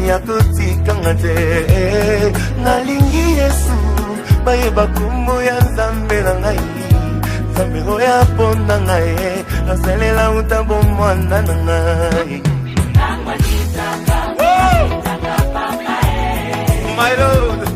nani akotikanga te nalingi Yesu bayeba kombo ya Nzambe na ngai Nzambe oyo aponda ngai nasalela utambo mwana na ngai My Lord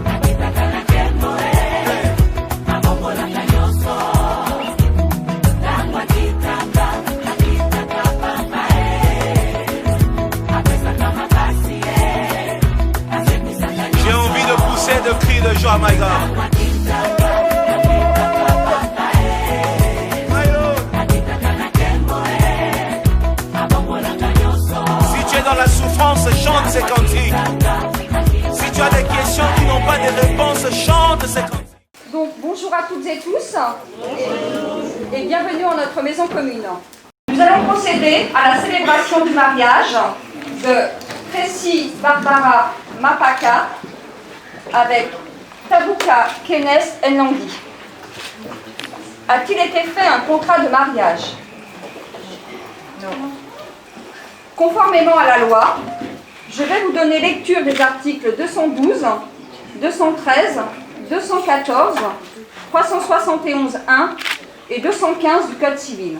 J'ai envie de pousser de cris de joie, my God. Si tu es dans la souffrance, chante ces cantiques. Si tu as des questions qui n'ont pas de réponse, chante ces cantiques. Donc bonjour à toutes et tous et bienvenue en notre maison commune. Nous allons procéder à la célébration du mariage de Tracy Barbara Mapaka avec Tabuka Kenes Nlangui. A-t-il été fait un contrat de mariage? Non. Conformément à la loi, je vais vous donner lecture des articles 212, 213, 214, 371.1 et 215 du Code civil.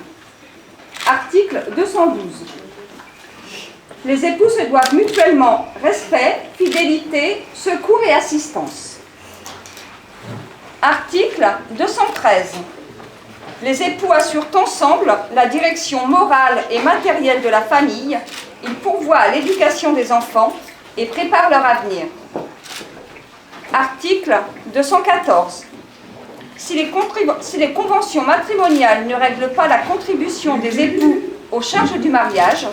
Article 212. Les époux se doivent mutuellement respect, fidélité, secours et assistance. Article 213. Les époux assurent ensemble la direction morale et matérielle de la famille, ils pourvoient à l'éducation des enfants et préparent leur avenir. Article 214. Si les conventions matrimoniales ne règlent pas la contribution des époux aux charges du mariage,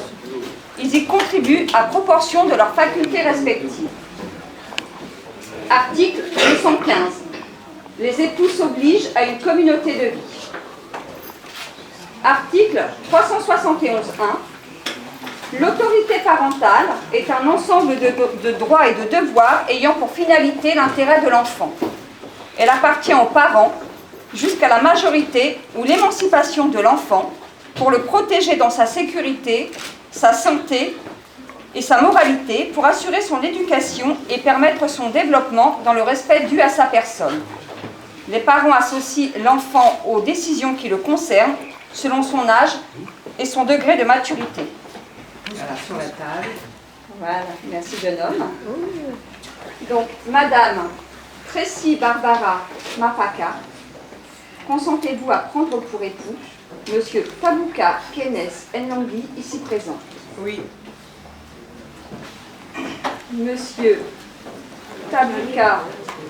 ils y contribuent à proportion de leurs facultés respectives. Article 215. Les époux s'obligent à une communauté de vie. Article 371.1. L'autorité parentale est un ensemble de droits et de devoirs ayant pour finalité l'intérêt de l'enfant. Elle appartient aux parents jusqu'à la majorité ou l'émancipation de l'enfant pour le protéger dans sa sécurité, sa santé et sa moralité, pour assurer son éducation et permettre son développement dans le respect dû à sa personne. Les parents associent l'enfant aux décisions qui le concernent selon son âge et son degré de maturité. Voilà, sur la table. Voilà, merci jeune homme. Donc, Madame Tracy Barbara Mapaka, consentez-vous à prendre pour époux Monsieur Tabuka Kenes Nlangui, ici présent? Oui. Monsieur Tabuka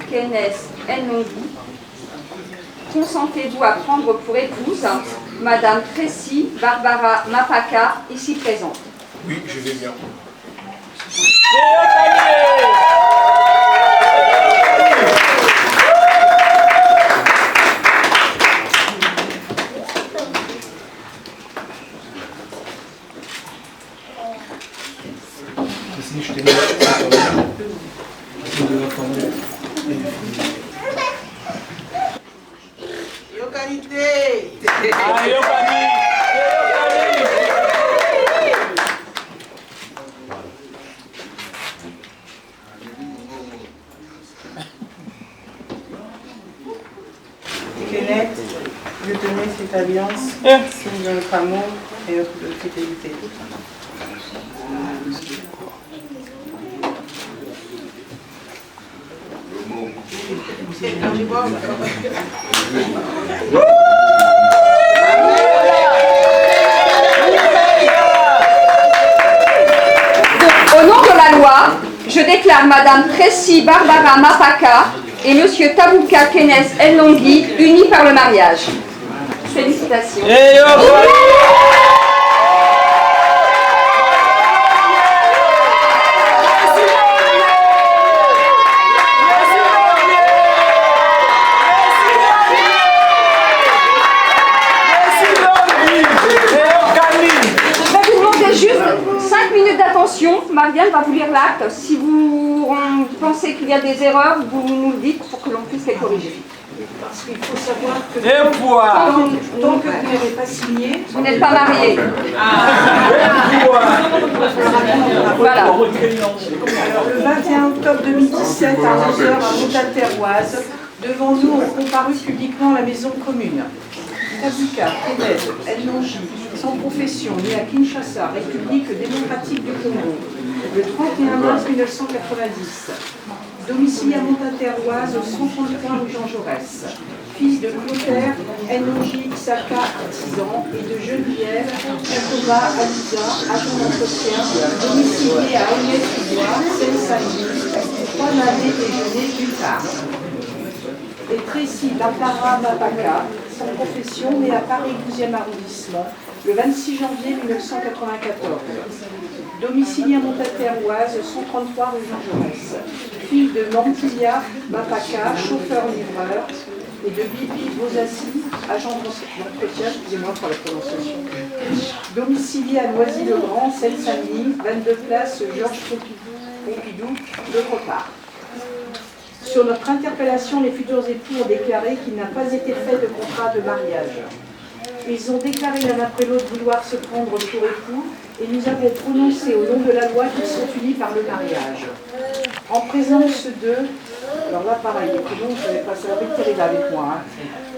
Kenes Nlangui, consentez-vous à prendre pour épouse Madame Tracy Barbara Mapaka, ici présente? Oui, je vais bien. Kenneth, je tenais cette alliance, signe de notre amour et notre fidélité. Au nom de la loi, je déclare Madame Tracy Barbara Mapaka et Monsieur Tabuka Kenes Nlangui unis par le mariage. Félicitations. Marianne va vous lire l'acte. Si vous pensez qu'il y a des erreurs, vous nous le dites pour que l'on puisse les corriger. Parce qu'il faut savoir que tant que vous n'avez pas signé, Vous n'êtes pas marié. Voilà. Alors, le 21 octobre 2017, à 11h, à Montagne-Terroise, devant nous ont comparu publiquement la maison commune. Tabuka, Québec, El-Nongi, sans profession, né à Kinshasa, République démocratique du Congo, le 31 mars 1990. Domicile à Montagne-Terroise, 133 rue Jean Jaurès. Fils de Clotaire, El-Nongi, Xaka, artisan, et de Geneviève, Jakova, Aliza, agent d'entretien, domicilié à Agnès-sous-Bois, Seine-Saint-Denis, 3 années déjeuner d'une part. Et Tracy Barbara Mapaka, sans profession, née à Paris 12e arrondissement, le 26 janvier 1994. Domicilié à Montagne-Terroise, 133 rue Jean Jaurès. Fille de Mantilia Mapaka, chauffeur-livreur, et de Bibi Bozassi, agent d'entretien, excusez-moi pour la prononciation. Domicilié à Noisy-le-Grand, Seine-Saint-Denis, 22 place Georges Pompidou, de Cropart. Sur notre interpellation, les futurs époux ont déclaré qu'il n'a pas été fait de contrat de mariage. Ils ont déclaré l'un après l'autre vouloir se prendre pour époux et nous avons prononcé au nom de la loi qu'ils sont unis par le mariage. En présence de... Alors là, pareil, les prénoms, je ne vais pas savoir, Victor est là avec moi.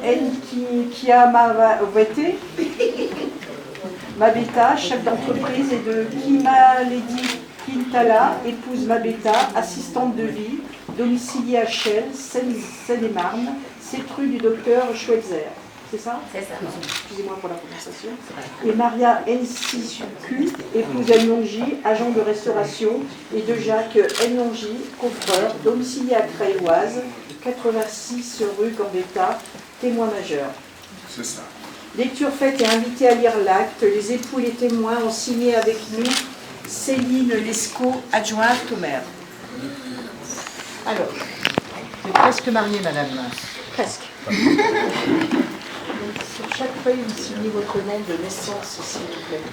Elle qui a Mavete, Mabeta, chef d'entreprise, et de Kimaledi Quintala, épouse Mabeta, assistante de vie, domiciliée à Chelles, Seine-et-Marne, 7 rue du docteur Schweitzer. C'est ça? C'est ça. Excusez-moi pour la prononciation. Et Maria Nsisuku, épouse El-Nongi, agent de restauration, et de Jacques El-Nongi, coffreur, domicilié à Crayoise, 86 rue Gambetta, témoin majeur. C'est ça. Lecture faite et invité à lire l'acte. Les époux et les témoins ont signé avec nous Céline Lescaut, adjointe au maire. Alors, C'est presque marié, madame. presque. Sur chaque feuille, vous signez votre nom de naissance, s'il vous plaît.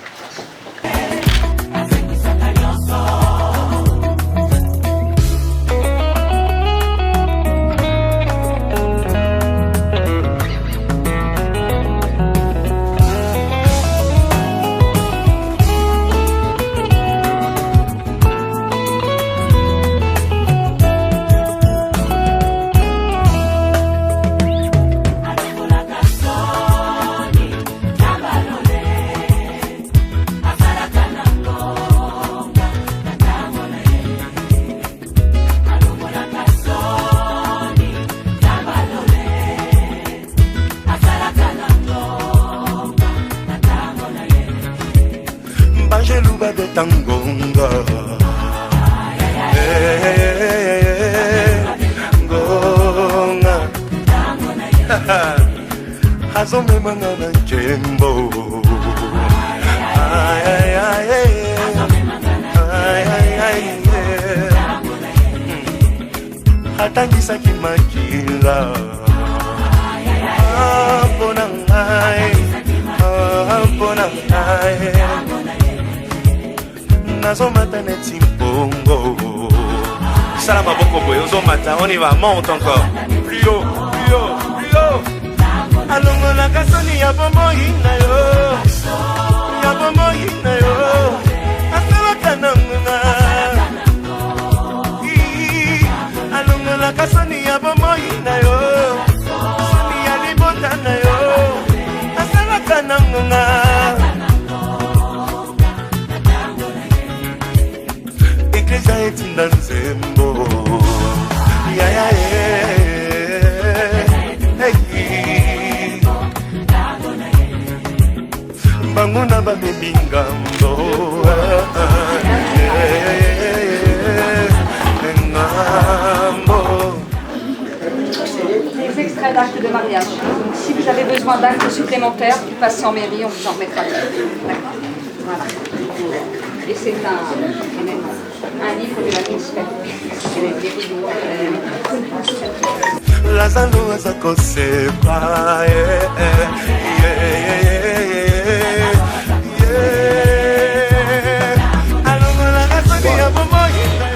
Bangeluba de Tangonga Gonga Hazome mangana jembo Ay ay ay ay ay ay Hatangisa kimakila Aponangai Aponangai Nazomata neti bongo Salama boko boy, ozomata, on y va, monte encore. Plus haut, plus haut, plus haut. Alongo la kasoni ya bomo hina yo Ya bomo hina yo Asala kananga Alongo la kasoni ya bomo hina yo Soni ya libota na yo Asala kananga Iglesia etinda nzembo Ya ya hey Banguna ba bebingambo Les extraits d'actes de mariage. Donc, si vous avez besoin d'actes supplémentaires, vous passez en mairie, on vous en remettra. D'accord? Voilà. Et c'est un livre de la municipalité. Lazalo azakosepa Alongo la kasoni ya bomo hina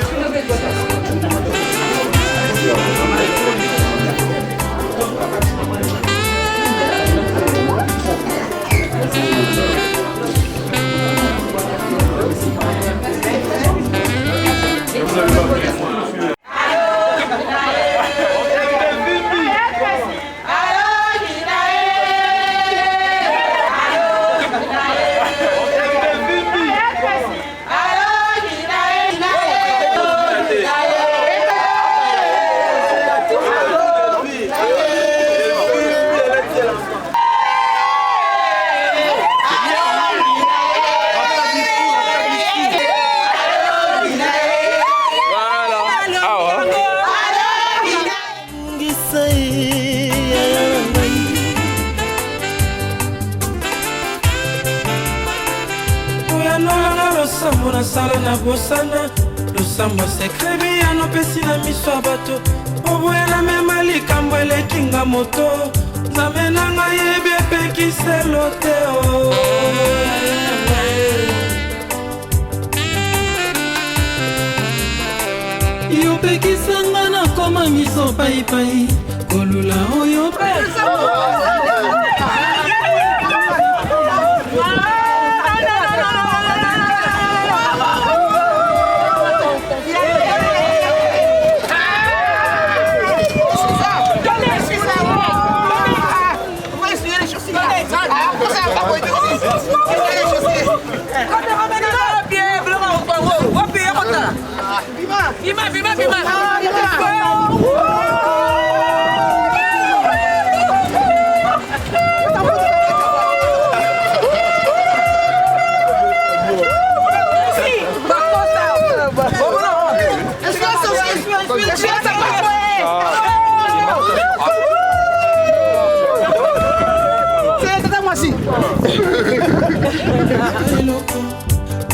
masala na bosana losambo sekrebi anopesi na miso ya bato oboya na mema likambo elekinga moto nzambe na ngai yebi epekiselo te yopekisanga na koma miso paipai kolula oyo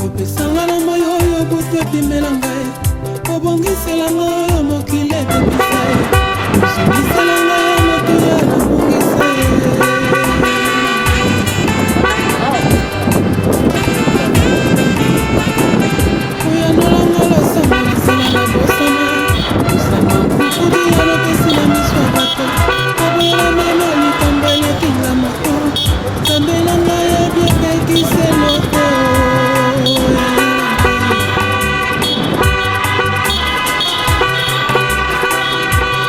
opesanga na moi oyo butu ebimela ngai obongisela ngai oyo mokili ebimisa ye osungisela ngai oyo motuya nabongisa ye oyanolanga losambo nasila na bosana osama mpukudi yanopesi na miso ya bato aboyela mema likambo elekinga moto nzambe na ngai yebi epekiselo te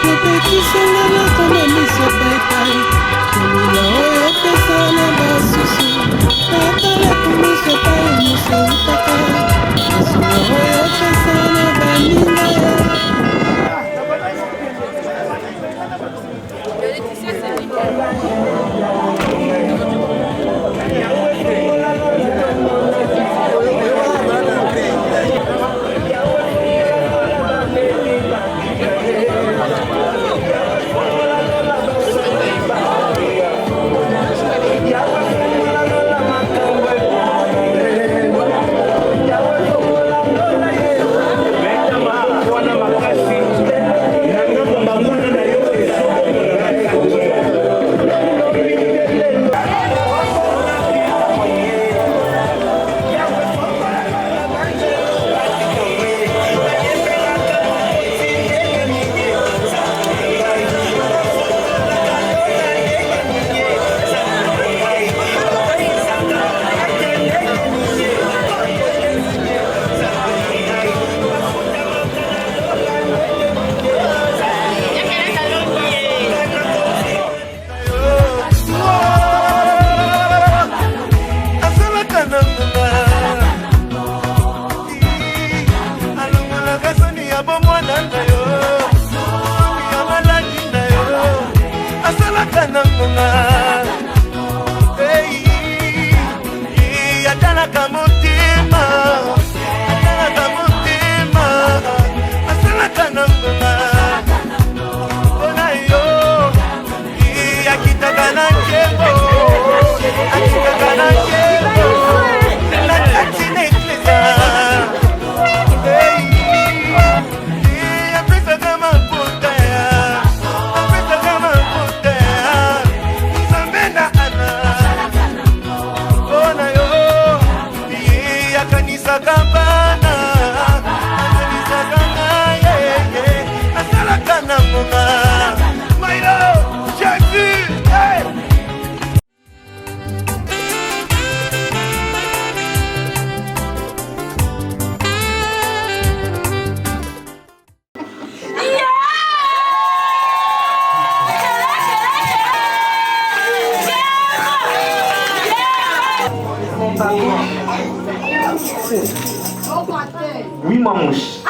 yopekisanga na koma miso paipai kolula oyo opesa na basusu atala kumiso pai miso utaka masuma oyo opesa na baninga Oui, mamouche.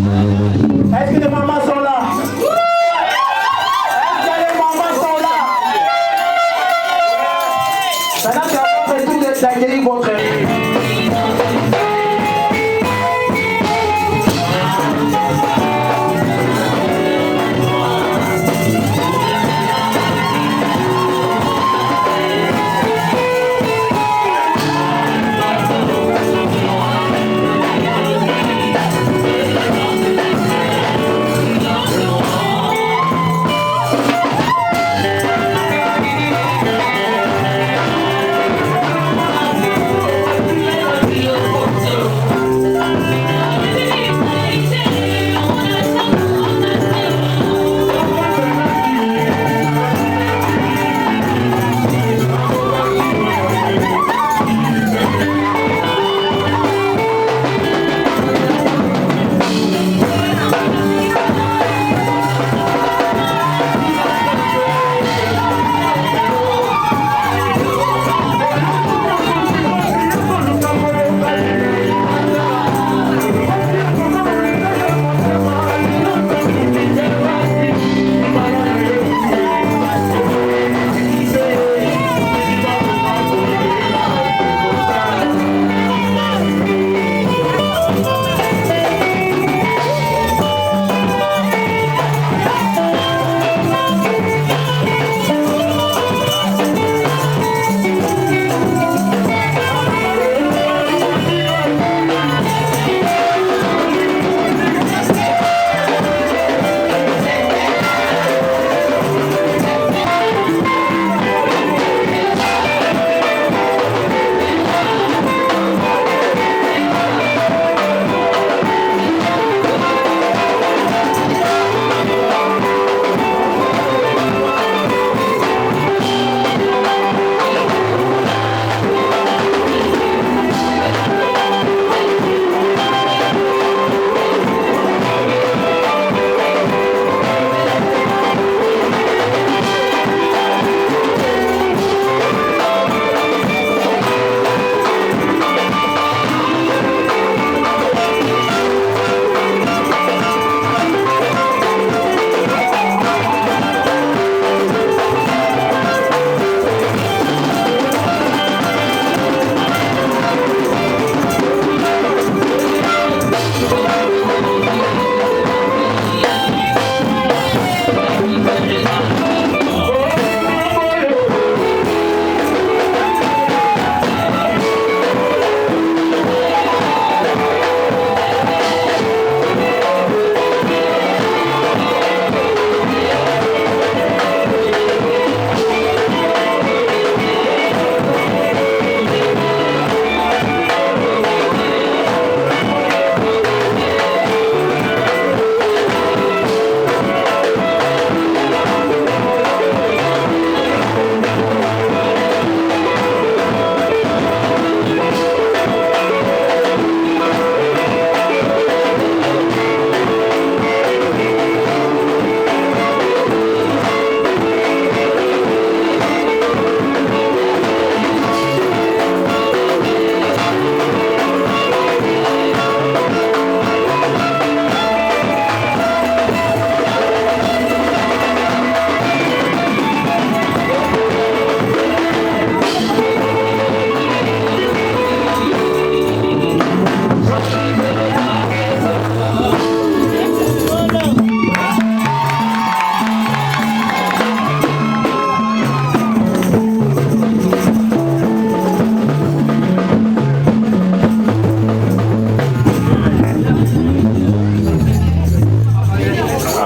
Est-ce que les mamans sont là? Est-ce que les mamans sont là? Maintenant, tu vas faire tout d'accueillir votre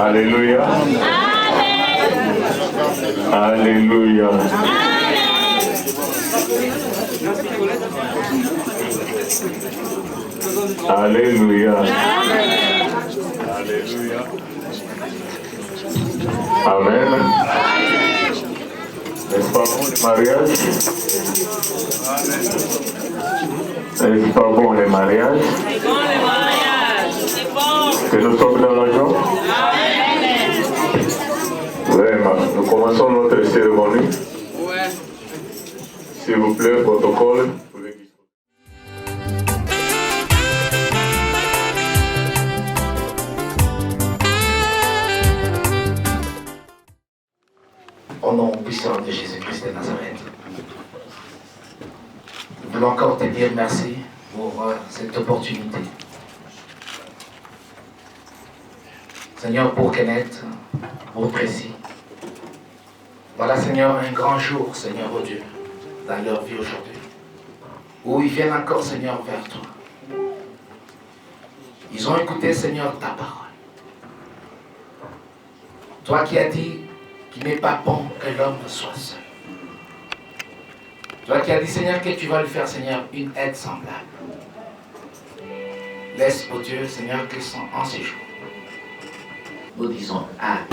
Alléluia. Alléluia. Alléluia. Amen. N'est-ce pas bon le mariage? N'est-ce pas bon le mariage? C'est bon le mariage. C'est bon. Que nous sommes dans la joie? Vraiment, nous commençons notre cérémonie. Ouais. S'il vous plaît, protocole. puissante de Jésus-Christ de Nazareth. Nous voulons encore te dire merci pour cette opportunité. Seigneur, pour Kenneth, pour Tracy. Voilà, Seigneur, un grand jour, Seigneur, oh Dieu, dans leur vie aujourd'hui, où ils viennent encore, Seigneur, vers toi. Ils ont écouté, Seigneur, ta parole. Toi qui as dit qu'il n'est pas bon que l'homme soit seul. Toi qui as dit, Seigneur, que tu vas lui faire, Seigneur, une aide semblable. Laisse, oh Dieu, Seigneur, qu'ils sont en séjour. Nous disons Amen.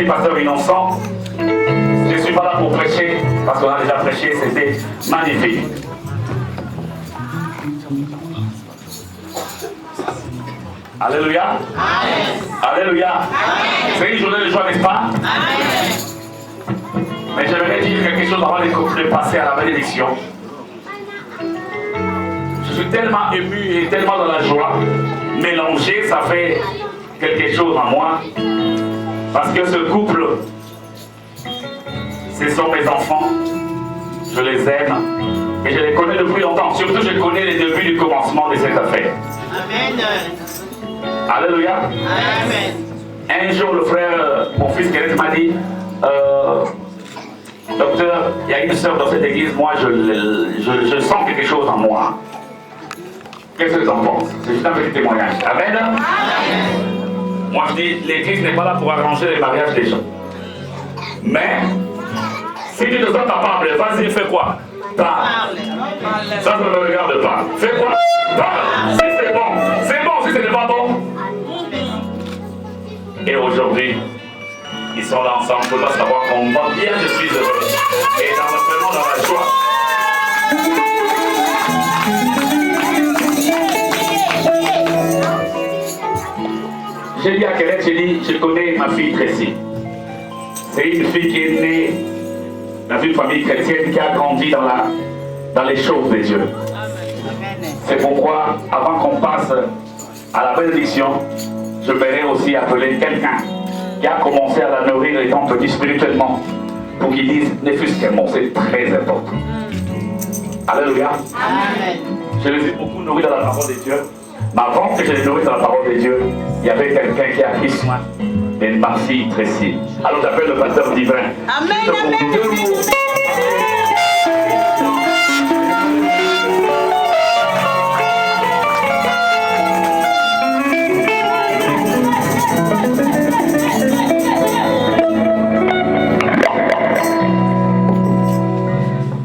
Pasteur Innocent, je ne suis pas là pour prêcher parce qu'on a déjà prêché, c'était magnifique. Alléluia. Alléluia. C'est une journée de joie, n'est-ce pas? Mais j'aimerais dire quelque chose avant de passer à la bénédiction. Je suis tellement ému et tellement dans la joie. Mélangé, ça fait quelque chose en moi. Parce que ce couple, ce sont mes enfants, je les aime et je les connais depuis longtemps. Surtout, je connais les débuts du commencement de cette affaire. Amen. Alléluia. Amen. Un jour, le frère, mon fils Kenneth m'a dit, docteur, il y a une soeur dans cette église, moi je sens quelque chose en moi. Qu'est-ce que tu en penses? C'est juste un petit témoignage. Amen. Amen. Moi je dis, l'église n'est pas là pour arranger les mariages des gens. Mais, si tu te sens capable, vas-y, fais quoi? Parle. Ça ne me regarde pas. Fais quoi? Parle. Si c'est bon, c'est bon. Si ce n'est pas bon. Et aujourd'hui, ils sont là ensemble. Il ne faut pas savoir combien je suis heureux. Et vraiment dans la joie. J'ai dit à Kenneth, j'ai dit, je connais ma fille Tracy. C'est une fille qui est née dans une famille chrétienne qui a grandi dans les choses de Dieu. C'est pourquoi, avant qu'on passe à la bénédiction, je vais aussi appeler quelqu'un qui a commencé à la nourrir étant petit spirituellement, pour qu'il dise, ne fût-ce qu'un mot, c'est très important. Alléluia. Amen. Je les ai beaucoup nourris dans la parole de Dieu. Mais avant que je les nourrisse dans la parole de Dieu, il y avait quelqu'un qui a pris soin de ma fille Tracy. Alors j'appelle le pasteur divin. Amen, amen.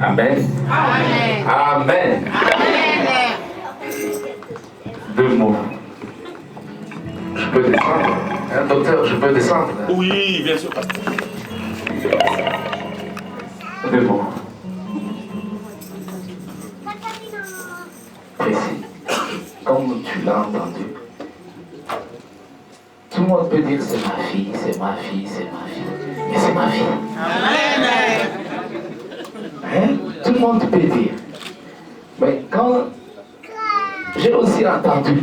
Amen. Amen. Amen. Deux mots. peux descendre. Oui, bien sûr, pasteur. C'est bon. Précis. Comme tu l'as entendu, tout le monde peut dire c'est ma fille, c'est ma fille, c'est ma fille. Mais c'est ma fille. Hein? Tout le monde peut dire. Mais quand j'ai aussi entendu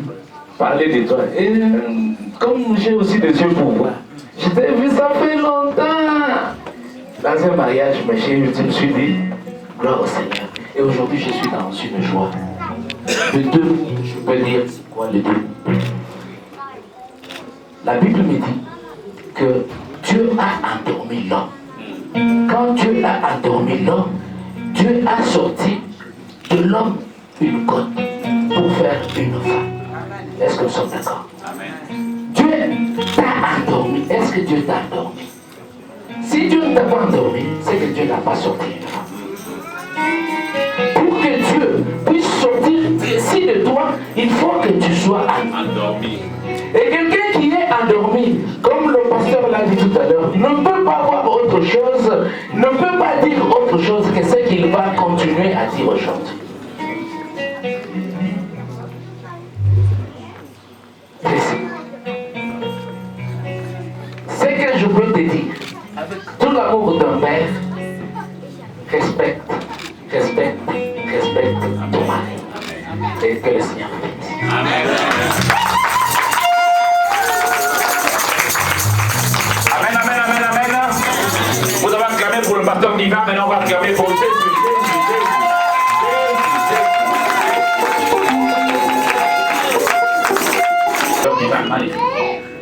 parler de toi, et comme j'ai aussi des yeux pour voir, je t'ai vu, ça fait longtemps. Dans un mariage, mais je me suis dit, gloire au Seigneur. Et aujourd'hui, je suis dans une joie. Le 2, je peux dire quoi le 2? La Bible me dit que Dieu a endormi l'homme. Quand Dieu a endormi l'homme, Dieu a sorti de l'homme une côte pour faire une femme. Est-ce que nous sommes d'accord? Dieu t'a endormi. Est-ce que Dieu t'a endormi? Si Dieu ne t'a pas endormi, c'est que Dieu n'a pas sorti une femme. Pour que Dieu puisse sortir ici de toi, il faut que tu sois endormi. Et quelqu'un qui est endormi, comme le pasteur l'a dit tout à l'heure, ne peut pas voir autre chose, ne peut pas dire autre chose que ce qu'il va continuer à dire aujourd'hui. Ce que je peux te dire, avec tout l'amour d'un père, respecte ton mari. Et que le Seigneur te bénisse. Amen. Vous avez acclamé pour le pasteur divin, maintenant on va acclamer pour Jésus.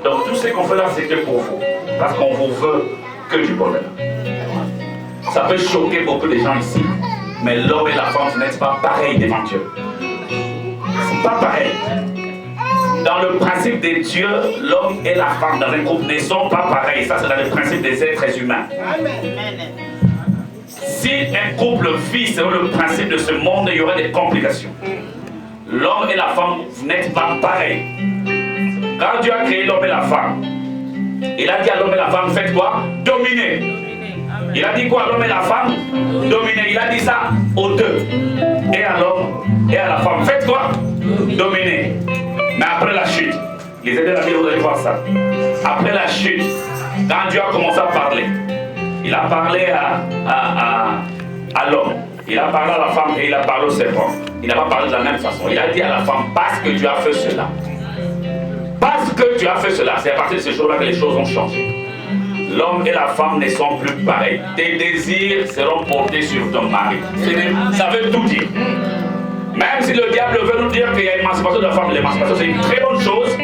Donc tout ce qu'on fait là, c'était pour vous. Parce qu'on vous veut que du bonheur. Ça peut choquer beaucoup de gens ici. Mais l'homme et la femme, vous n'êtes pas pareils devant Dieu. C'est pas pareil. Dans le principe de Dieu, l'homme et la femme dans un couple ne sont pas pareils. Ça, c'est dans le principe des êtres humains. Si un couple vit selon le principe de ce monde, il y aurait des complications. L'homme et la femme, vous n'êtes pas pareils. Quand Dieu a créé l'homme et la femme, il a dit à l'homme et la femme, faites quoi? Dominez. Il a dit quoi à l'homme et la femme? Dominez. Il a dit ça aux deux. Et à l'homme et à la femme. Faites quoi? Dominez. Mais après la chute, les aides de la Bible, vous allez voir ça. Après la chute, quand Dieu a commencé à parler, il a parlé à l'homme, il a parlé à la femme et il a parlé au serpent. Il n'a pas parlé de la même façon. Il a dit à la femme, parce que tu as fait cela. Parce que tu as fait cela. C'est à partir de ces choses-là que les choses ont changé. L'homme et la femme ne sont plus pareils. Tes désirs seront portés sur ton mari. Ça veut tout dire. Même si le diable veut nous dire qu'il y a l'émancipation de la femme, l'émancipation c'est une très bonne chose.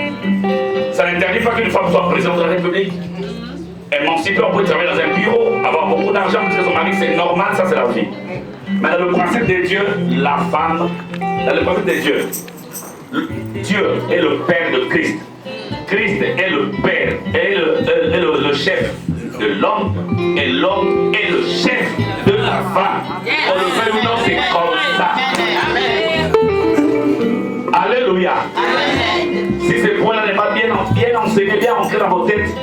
Ça n'interdit pas qu'une femme soit présidente de la République. Émancipée, on peut travailler dans un bureau, avoir beaucoup d'argent parce que son mari, c'est normal, ça c'est la vie. Mais dans le principe de Dieu, la femme, dans le principe de Dieu, Dieu est le Père de Christ. Christ est le Père, est le chef de l'homme, et l'homme est le chef de la femme. On le fait ou non, c'est comme ça. Alléluia. Si ce point-là n'est pas bien enseigné, bien ancré dans vos têtes,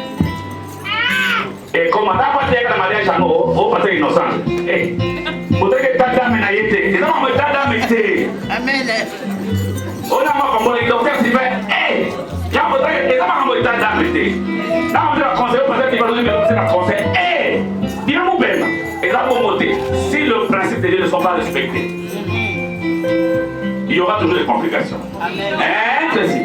et comme on n'a pas dit que la mariage à nous, on va être innocent. Peut-être que ta dame n'a été. Et non, mais ta dame était. Amen. On a moi comme le docteur qui fait. Il y a peut-être que ta dame était. Là, on va conseiller, peut-être qu'il va nous dire que c'est la conseil. Bien mon père. Et là, pour monter, si le principe de Dieu ne sont pas respectés, il y aura toujours des complications. Amen. Ceci.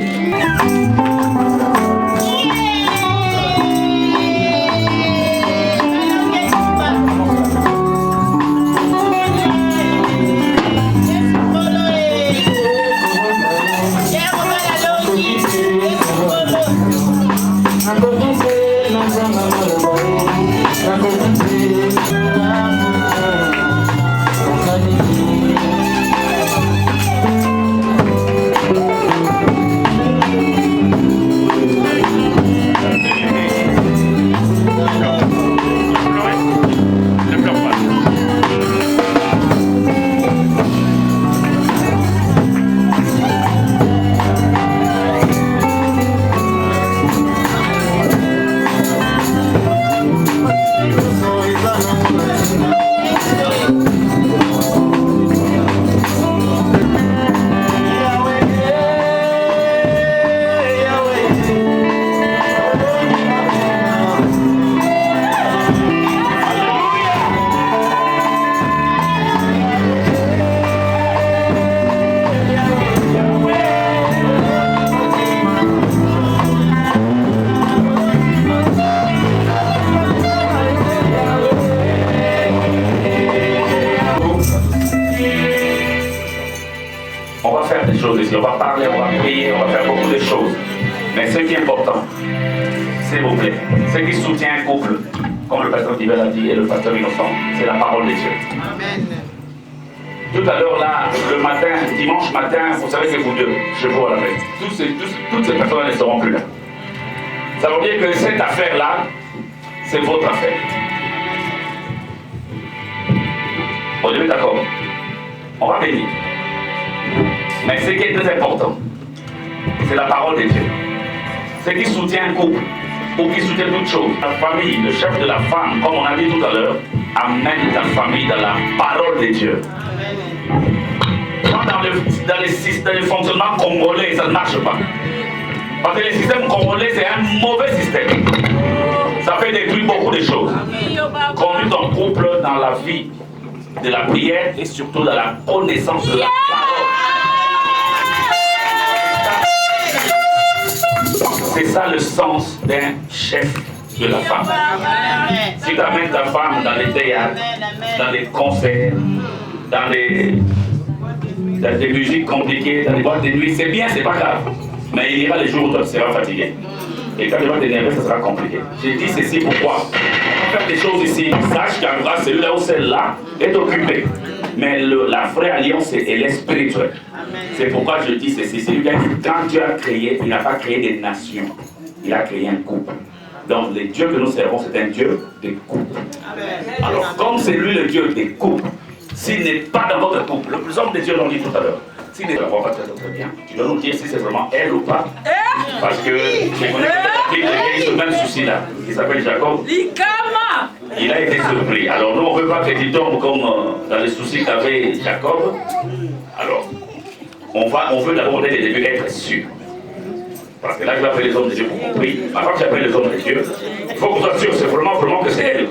faire des choses ici. On va parler, on va prier, on va faire beaucoup de choses. Mais ce qui est important, s'il vous plaît, ce qui soutient un couple, comme le pasteur Divel a dit et le pasteur Innocent, c'est la parole de Dieu. Amen. Tout à l'heure, là, le matin, dimanche matin, vous savez que vous deux, je vous à la messe. Toutes ces personnes ne seront plus là. Ça veut dire que cette affaire-là, c'est votre affaire. On est d'accord. On va bénir. Mais ce qui est très important, c'est la parole de Dieu. Ce qui soutient un couple, ou qui soutient toute chose. La famille, le chef de la femme, comme on a dit tout à l'heure, amène ta famille dans la parole de Dieu. Dans les fonctionnements congolais, ça ne marche pas. Parce que le système congolais, c'est un mauvais système. Ça fait détruire beaucoup de choses. Conduire ton couple dans la vie de la prière et surtout dans la connaissance de la parole. C'est ça le sens d'un chef de la femme. Si tu amènes ta femme dans les théâtres, dans les concerts, dans des musiques compliquées, dans les boîtes de nuit, c'est bien, c'est pas grave. Mais il ira les jours où tu seras fatigué. Et quand tu vas t'énerver, ça sera compliqué. J'ai dit ceci pourquoi? On va faire des choses ici. Sache qu'en grâce, celui-là ou celle-là est occupé. Mais la vraie alliance, elle est spirituelle. C'est pourquoi je dis ceci. C'est lui qui a dit, quand Dieu a créé, il n'a pas créé des nations. Il a créé un couple. Donc le Dieu que nous servons, c'est un Dieu des couples. Alors comme c'est lui le Dieu des couples, s'il n'est pas dans votre couple, les hommes de Dieu l'ont dit tout à l'heure, s'il n'est pas très bien, tu dois nous dire si c'est vraiment elle ou pas. Parce que je connais que ce même souci là, qui s'appelle Jacob. Il a été surpris. Alors nous on ne veut pas que tu tombes comme dans les soucis qu'avait Jacob. Alors, on veut d'abord dès le début être sûr. Parce que là, je vais appeler les hommes de Dieu pour compris. Avant que j'appelle les hommes de Dieu, il faut qu'on soit sûr, c'est vraiment que c'est elle.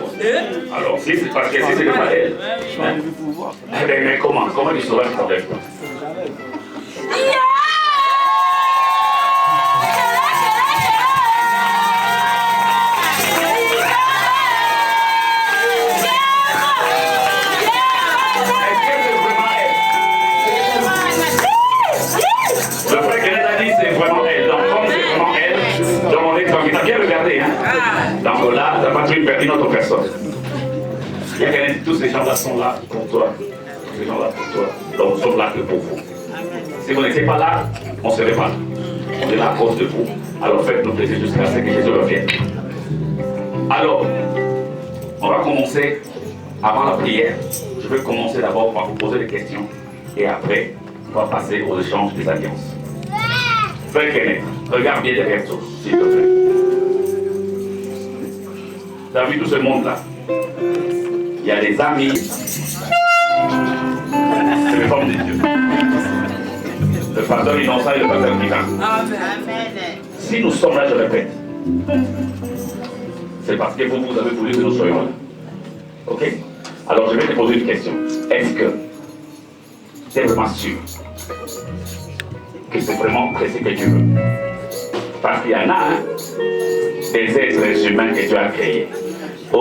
Alors, si c'est parce que si ce n'est pas elle, hein, mais comment tu sauras que c'est elle? Donc là, tu n'as pas tué une autre personne. Il y a tous ces gens-là sont là pour toi. Tous ces gens-là pour toi. Donc nous sommes là que pour vous. Si vous n'étiez pas là, on ne serait pas là. On est là à cause de vous. Alors faites-nous plaisir jusqu'à ce que Jésus revienne. Alors, on va commencer avant la prière. Je vais commencer d'abord par vous poser des questions. Et après, on va passer aux échanges des alliances. Frère Kenneth, regarde bien derrière toi, s'il te plaît. Tu as vu tout ce monde-là? Il y a des amis. C'est les femmes de Dieu. Le pasteur Innocent et le pasteur Kivan. Si nous sommes là, je répète, c'est parce que vous avez voulu que nous soyons là. Ok? Alors je vais te poser une question. Est-ce que tu es vraiment sûr que c'est vraiment ce que tu veux? Parce qu'il y en a, hein, des êtres humains que Dieu a créés. Il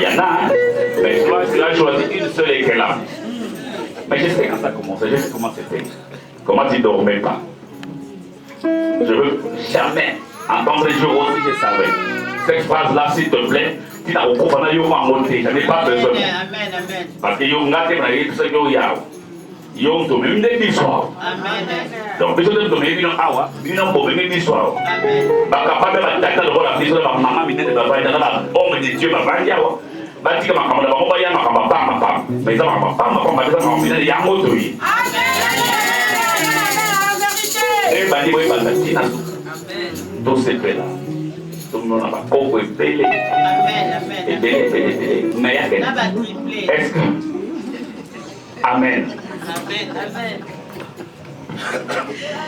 y en a, hein, mais toi, tu as choisi une seule et qu'elle a. Mais je sais quand ça commence, je sais comment c'était. Comment tu ne dormais pas. Je ne veux jamais entendre les jours aussi, je savais. Cette phrase-là, s'il te plaît, tu n'as aucun problème, je n'ai pas besoin. Parce que Yom to même des bisoirs. Donc, besoin de donner une awa, une ambo, même bisoir. Baka pas de la tête de la bisoir, ma maman, mi de la vaille, homme de Dieu, ma vaille, bâti ma maman, la maman, ya ma maman, mais ça ma maman, ça ma maman, ya moto. Et bani, oui, bani, tout c'est fait là. Tout le monde a pas compris, pélé. Et pélé, mais est-ce que. Amen.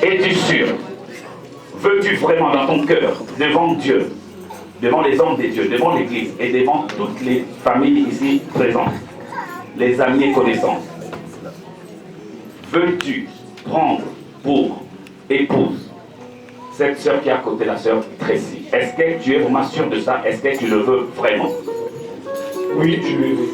Es-tu sûr? Veux-tu vraiment dans ton cœur, devant Dieu, devant les hommes de Dieu, devant l'Église et devant toutes les familles ici présentes, les amis et connaissances, veux-tu prendre pour épouse cette sœur qui est à côté, la sœur Tracy? Est-ce que tu es vraiment sûr de ça? Est-ce que tu le veux vraiment? Oui, tu le veux.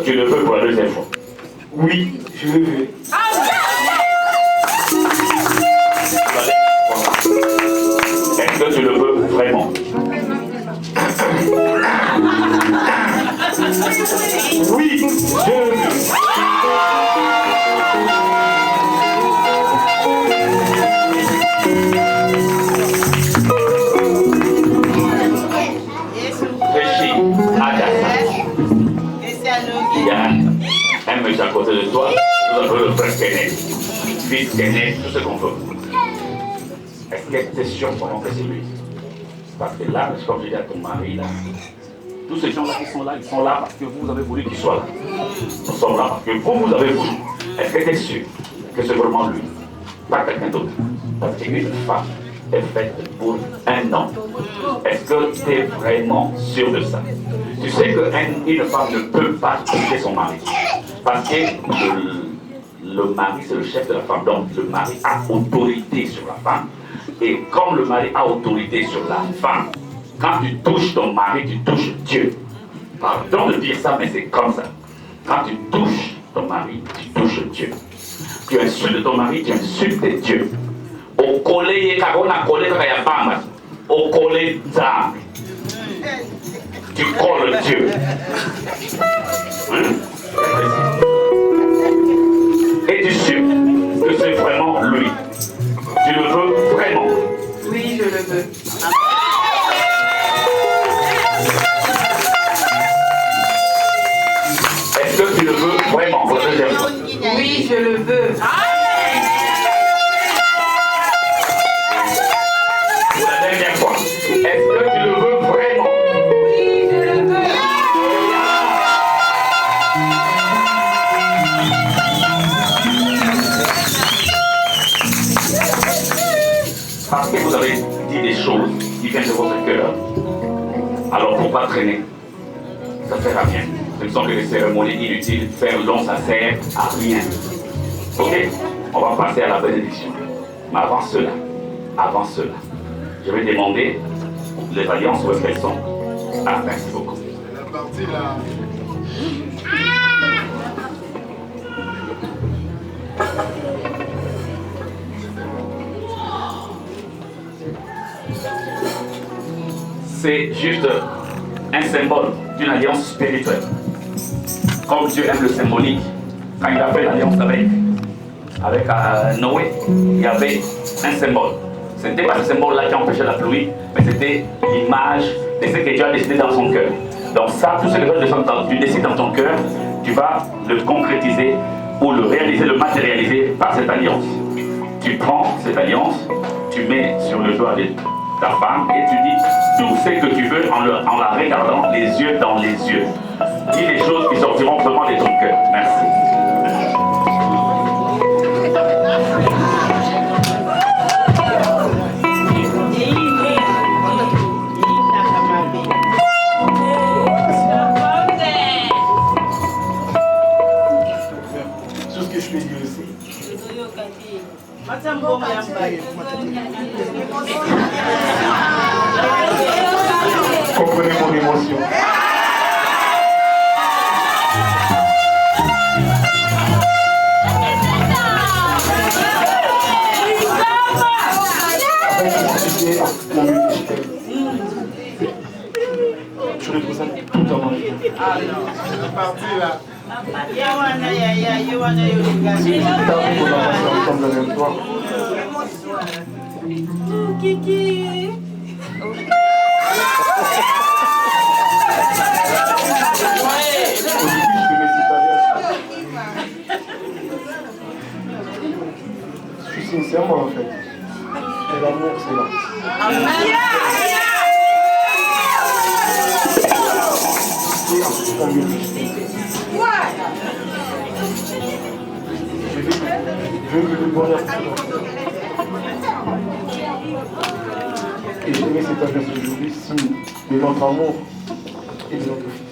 tu le veux pour la deuxième fois? Oui, je le veux. Est-ce que tu le veux vraiment? Oui, je le veux. Réfléchis à ta il y a un monsieur à côté de toi, nous avons le frère Kenneth, fils Kenneth, tout ce qu'on veut. Est-ce que tu es sûr vraiment que c'est lui? Parce que là, comme je dis à ton mari, là, tous ces gens-là qui sont là, ils sont là parce que vous avez voulu qu'ils soient là. Nous sommes là parce que vous avez voulu. Est-ce que tu es sûr que c'est vraiment lui? Pas quelqu'un d'autre. Parce qu'une femme est faite pour un homme. Est-ce que tu es vraiment sûr de ça? Tu sais qu'une femme ne peut pas quitter son mari. Parce que le mari, c'est le chef de la femme. Donc le mari a autorité sur la femme. Et comme le mari a autorité sur la femme, quand tu touches ton mari, tu touches Dieu. Pardon de dire ça, mais c'est comme ça. Quand tu touches ton mari, tu touches Dieu. Tu insultes ton mari, tu insultes Dieu. Au collé, au collé d'âme. Tu colles Dieu. Et tu sais que c'est vraiment lui. Tu le veux vraiment? Oui, je le veux. Est-ce que tu le veux vraiment pour la deuxième fois? Oui, je le veux. Pour la dernière fois. Est-ce que tu le veux vraiment? Oui, je le veux. Parce que vous avez dit des choses qui viennent de votre cœur. Alors pourquoi traîner? Ça ne sert à rien. Ce ne sont que des cérémonies inutiles. Faire le don, ça ne sert à rien. Ok? On va passer à la bénédiction. Mais avant cela, je vais demander les alliances où est-ce qu'elles sont. Ah, merci beaucoup. C'est la partie là. C'est juste un symbole d'une alliance spirituelle. Comme Dieu aime le symbolique, quand il a fait l'alliance avec Noé, il y avait un symbole. Ce n'était pas ce symbole-là qui empêchait la pluie, mais c'était l'image de ce que Dieu a décidé dans son cœur. Donc ça, tout ce que tu décides dans ton cœur, tu vas le concrétiser ou le réaliser, le matérialiser par cette alliance. Tu prends cette alliance, tu mets sur le doigt de ta femme et tu dis tout ce que tu veux en la regardant les yeux dans les yeux. Dis les choses qui sortiront vraiment de ton cœur. Merci. Tout ce que je peux dire aussi. Comprenez mon émotion. Je représente tout dans mon vie. C'est parti là. Kiki. Je suis sincèrement en fait. Et l'amour c'est là. Je veux que le bonheur et je mets cette adresse aujourd'hui signe de notre amour et de notre fille.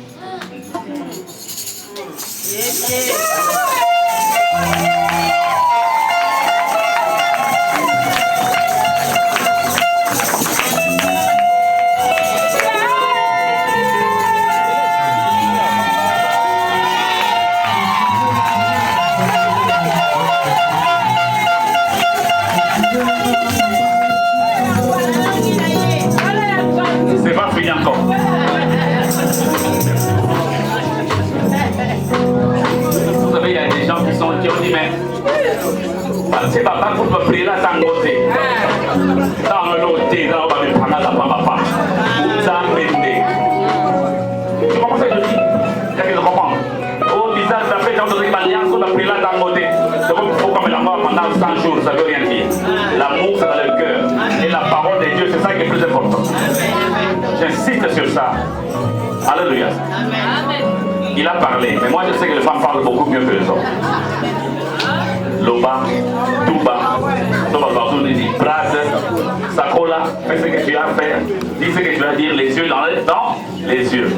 C'est pas fini encore. Vous savez, il y a des gens qui ont dit, mais c'est papa pour me prier là, tant côté. Dans le loté, dans le papa, papa. Tu comprends ce que je dis? Qu'est-ce que je comprends? Oh, bizarre, ça fait dans notre alliance, on a pris là dans le côté. C'est comme il faut comme la mort pendant 100 jours, ça ne veut rien dire. L'amour, c'est dans le cœur. Et la parole de Dieu, c'est ça qui est plus important. J'insiste sur ça. Alléluia. Il a parlé, mais moi je sais que les femmes parlent beaucoup mieux que les hommes. Loba, Touba, Brase, Sakola, fais ce que tu as à faire, dis ce que tu vas dire, les yeux dans les yeux.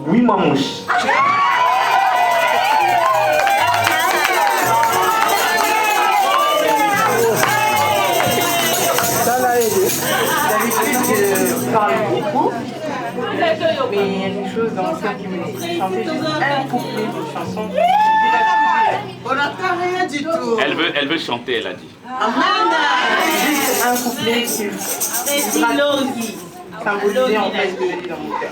Oui, mamouche. D'habitude, je parle beaucoup, mais il y a des choses dans le cœur qui me disent chanter juste un couplet d'une chanson. On n'entend rien du tout. Elle veut chanter, elle a dit. Amen. Juste un couplet qui symbolisait en fait ce que j'ai dans mon cœur.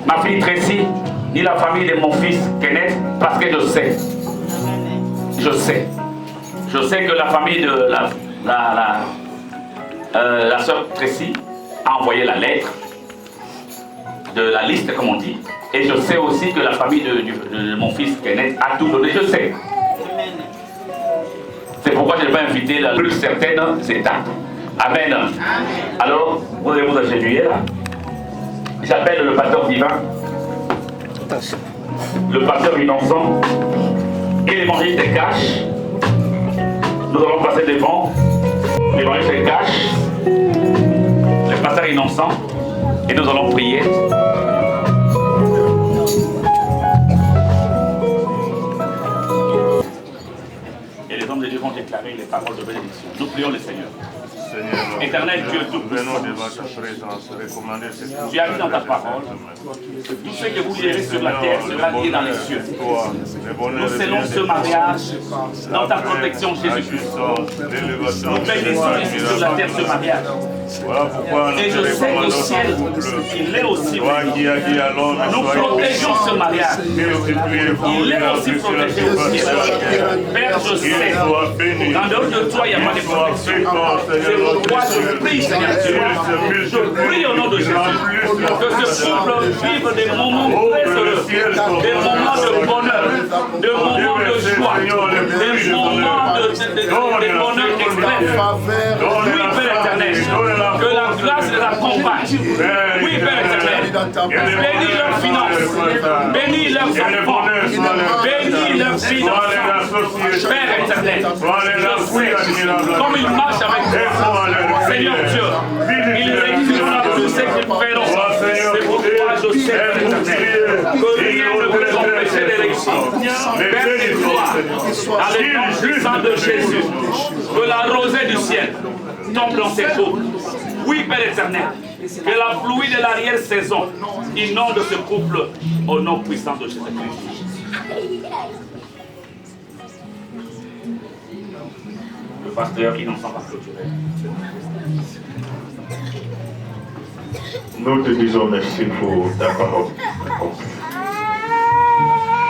ma fille Tracy, ni la famille de mon fils Kenneth, parce que je sais. Je sais que la famille de la sœur Tracy a envoyé la lettre de la liste, comme on dit. Et je sais aussi que la famille de mon fils Kenneth a tout donné, je sais. C'est pourquoi je vais inviter la plus certaine étape. Amen. Alors, vous allez vous agenouiller là. J'appelle le pasteur divin. le pasteur innocent et l'évangéliste des caches. Nous allons passer devant l'évangéliste des caches, le pasteur innocent, et nous allons prier. Et les hommes de Dieu vont déclarer les paroles de bénédiction. Nous prions le Seigneur. Éternel Dieu Tout-Puissant, tu as dit dans ta parole, tout ce que vous lirez sur la terre sera lié dans les cieux. Nous scellons ce mariage dans ta protection, Jésus-Christ. Nous bénissons ici sur la terre ce mariage. Et je sais qu'au ciel, il est aussi béni. Nous protégeons ce mariage. Il est aussi protégé au ciel. Père, je sais qu'en dehors de toi, il n'y a pas de protection. C'est pourquoi je prie, Seigneur Dieu. Je prie au nom de Jésus que ce couple vive des moments très heureux, des moments de bonheur, des moments de joie, des moments de bonheur extrême. Oui, Père éternel, que la grâce les accompagne. Oui, Père éternel, bénis leurs finances, bénis leurs enfants, bénis leurs finances. Père éternel, je sais, comme ils marchent avec toi, Seigneur Dieu, il réussira tout ce qu'ils feront. C'est pourquoi je sais, Père éternel, que rien ne peut les empêcher de réussir. Père de gloire, dans le nom puissant de Jésus, que la rosée du ciel tombe dans ces couples. Oui, Père éternel, que la pluie de l'arrière-saison inonde ce couple au nom puissant de Jésus-Christ. Le pasteur innocent va clôturer. Nous te disons merci pour ta parole.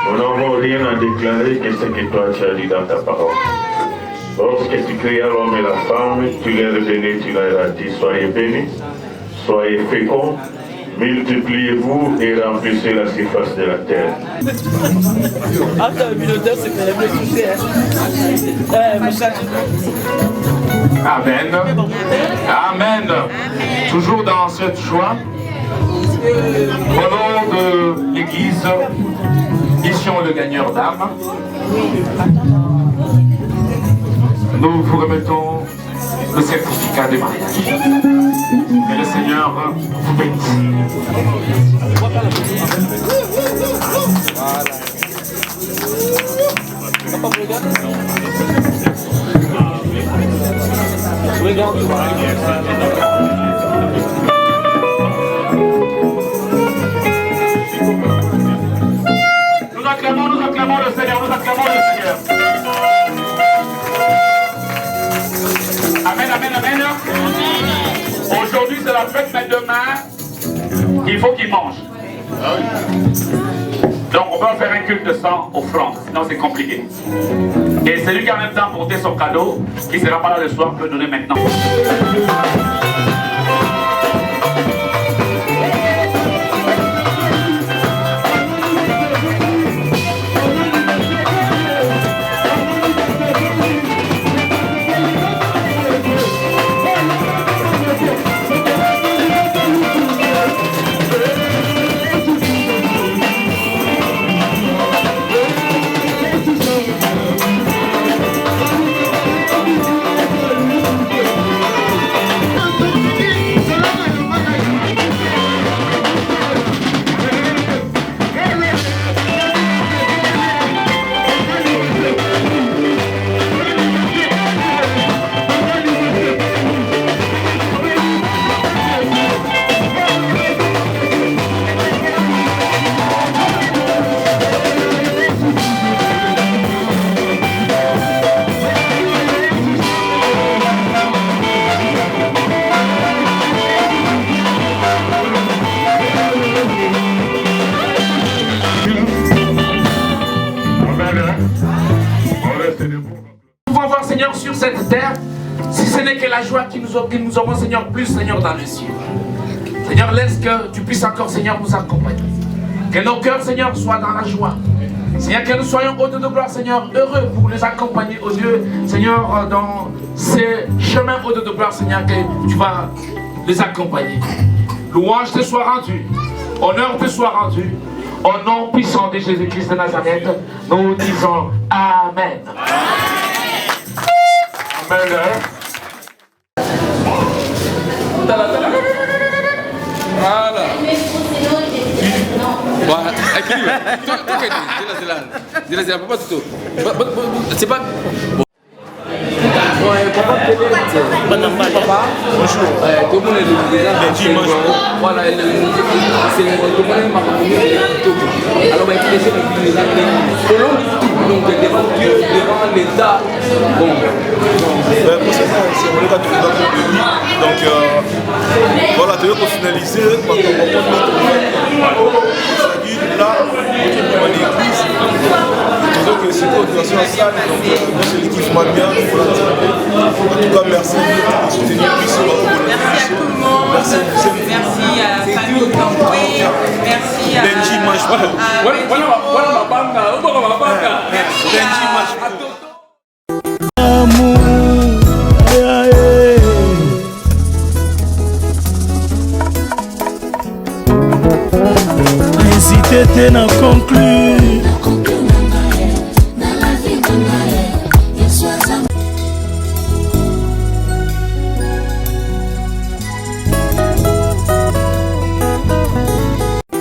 Nous n'avons rien à déclarer que ce que toi tu as dit dans ta parole. Lorsque tu créas l'homme et la femme, tu les as bénis, tu leur as dit, soyez bénis, soyez féconds, multipliez-vous et remplissez la surface de la terre. Amen. Amen. Toujours dans cette joie, au nom de l'Église, mission le gagneur d'âme, nous vous remettons le certificat de mariage. Que le Seigneur vous bénisse. Nous acclamons le Seigneur, nous acclamons le Seigneur. Amen, amen, amen. Aujourd'hui c'est la fête, mais demain, il faut qu'il mange. Donc on va faire un culte de sang offrande, sinon c'est compliqué. Et celui qui a en même temps porté son cadeau, qui ne sera pas là le soir, peut donner maintenant. Seigneur, sur cette terre, si ce n'est que la joie que nous aurons, Seigneur, plus, Seigneur, dans le ciel. Seigneur, laisse que tu puisses encore, Seigneur, nous accompagner. Que nos cœurs, Seigneur, soient dans la joie. Seigneur, que nous soyons au de gloire, Seigneur, heureux pour nous accompagner, au Dieu, Seigneur, dans ces chemins au de gloire, Seigneur, que tu vas les accompagner. Louange te soit rendue, honneur te soit rendu, Au nom puissant de Jésus-Christ de Nazareth, nous disons Amen. Amen. Voilà. Voilà. Jelas, papa tutup. Cepat. Papa, bonjour. Tout le monde est déjà. Voilà, tout le monde est alors, donc devant Dieu, devant l'État. Bon. Pour ça, c'est mon état de public. Donc, voilà, tu veux qu'on finalise quand on là, on est l'église. Disons que c'est une organisation à salle, donc c'est l'équipe bien. En tout cas, merci de soutenir ici. Merci à tout le monde. Merci à la famille Campoué. Merci à Benji Majpo. Benji Majpo. N'hésitez pas à conclure.